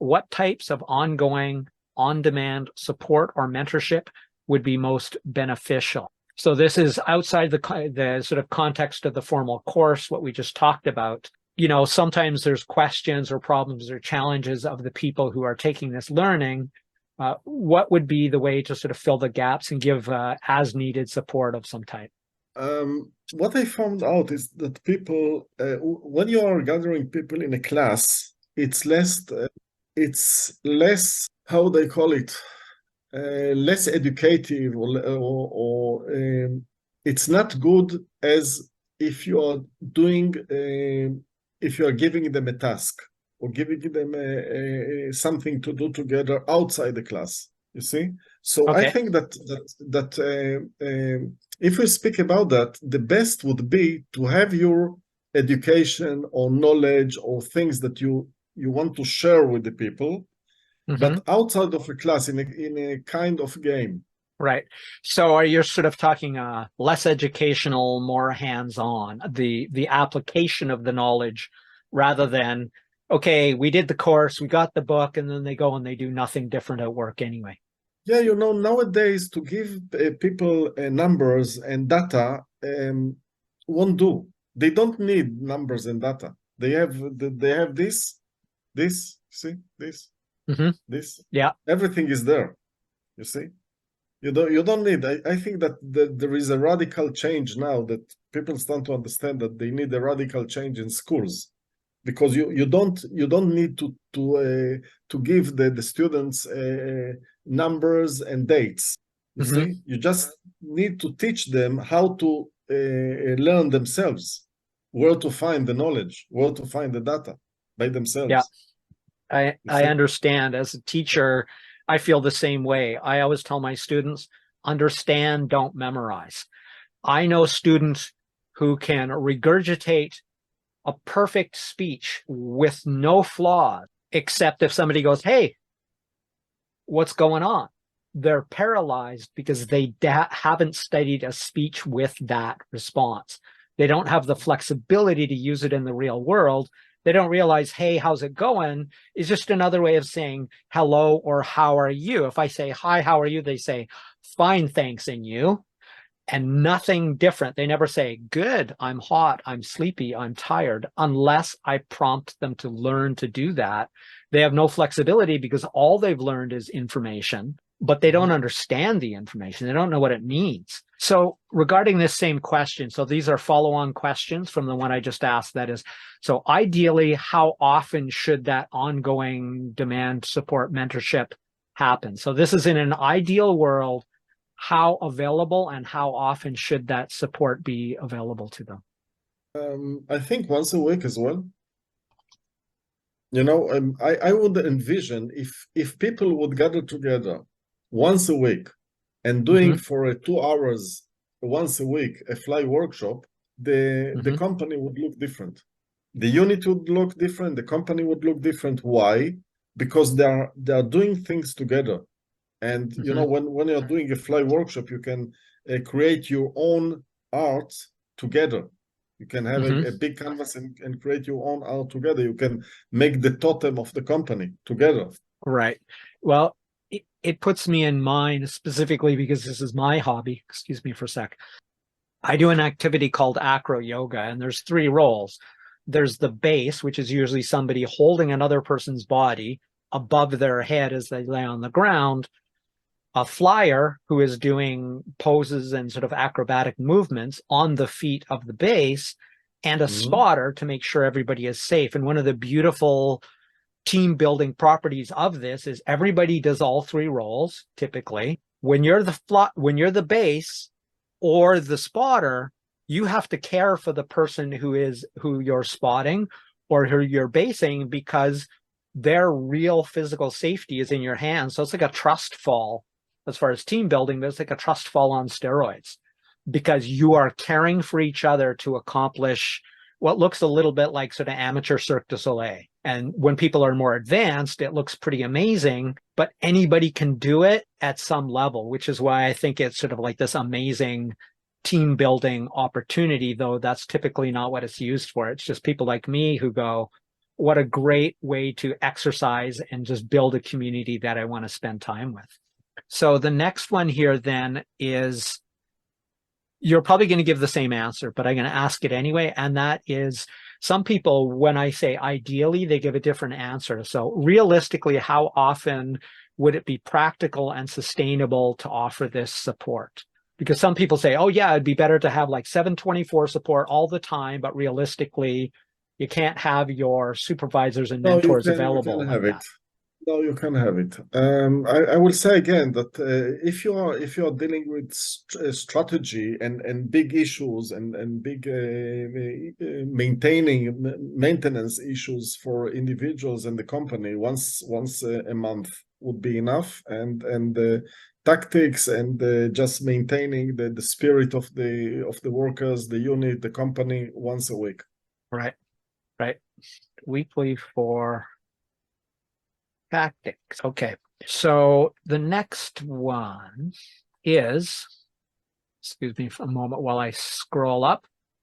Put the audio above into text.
what types of ongoing, on-demand support or mentorship would be most beneficial. So this is outside the sort of context of the formal course, what we just talked about. Sometimes there's questions or problems or challenges of the people who are taking this learning. What would be the way to sort of fill the gaps and give as needed support of some type? What I found out is that people, when you are gathering people in a class, it's less, how they call it, less educative, or it's not good as if you are doing, if you are giving them a task or giving them something to do together outside the class. You see, so Okay. I think that if we speak about that, the best would be to have your education or knowledge or things that you want to share with the people, but outside of a class, in a kind of game. Right. So are you sort of talking less educational, more hands-on, the application of the knowledge, rather than, okay, we did the course, we got the book, and then they go and they do nothing different at work anyway? Yeah, nowadays to give people numbers and data won't do. They don't need numbers and data. They have this, see, this, this. Yeah. Everything is there. You see, you don't need. I think that there is a radical change now, that people start to understand that they need a radical change in schools, because you don't need to give the students numbers and dates. You see, you just need to teach them how to learn themselves, where to find the knowledge, where to find the data by themselves. Yeah, I understand. As a teacher, I feel the same way. I always tell my students, understand, don't memorize. I know students who can regurgitate a perfect speech with no flaws, except if somebody goes, hey, what's going on? They're paralyzed because they haven't studied a speech with that response. They don't have the flexibility to use it in the real world. They don't realize, hey, how's it going? Is just another way of saying hello or how are you. If I say, hi, how are you? They say, fine, thanks, and you. And nothing different. They never say, good, I'm hot, I'm sleepy, I'm tired, unless I prompt them to learn to do that. They have no flexibility because all they've learned is information, but they don't understand the information. They don't know what it means. So regarding this same question, so these are follow-on questions from the one I just asked. That is, so ideally, how often should that ongoing demand support mentorship happen? So this is in an ideal world. How available and how often should that support be available to them? I think once a week as well. I would envision if people would gather together once a week and doing for 2 hours once a week a F.L.Y workshop, the company would look different. The unit would look different. The company would look different. Why? Because they are doing things together. And when you're doing a F.L.Y workshop, you can create your own art together. You can have a big canvas and create your own art together. You can make the totem of the company together. Right. Well, it puts me in mind specifically because this is my hobby. Excuse me for a sec. I do an activity called acro yoga, and there's 3 roles. There's the base, which is usually somebody holding another person's body above their head as they lay on the ground. A flyer who is doing poses and sort of acrobatic movements on the feet of the base, and a spotter to make sure everybody is safe. And one of the beautiful team building properties of this is everybody does all 3 roles. Typically, when you're the base or the spotter, you have to care for the person who you're spotting or who you're basing, because their real physical safety is in your hands. So it's like a trust fall. As far as team building, there's like a trust fall on steroids, because you are caring for each other to accomplish what looks a little bit like sort of amateur Cirque du Soleil. And when people are more advanced, it looks pretty amazing, but anybody can do it at some level, which is why I think it's sort of like this amazing team building opportunity, though that's typically not what it's used for. It's just people like me who go, what a great way to exercise and just build a community that I want to spend time with. So the next one here then is, you're probably going to give the same answer, but I'm going to ask it anyway. And that is, some people, when I say ideally, they give a different answer. So realistically, how often would it be practical and sustainable to offer this support? Because some people say, oh yeah, it'd be better to have like 7/24 support all the time, but realistically, you can't have your supervisors and mentors available like that. No, you can have it. I will say again that if you are dealing with strategy and big issues and big maintenance issues for individuals and the company, once a month would be enough, and tactics and just maintaining the spirit of the workers, the unit, the company, once a week. Right. Weekly for tactics. Okay. So the next one is, excuse me for a moment while I scroll up.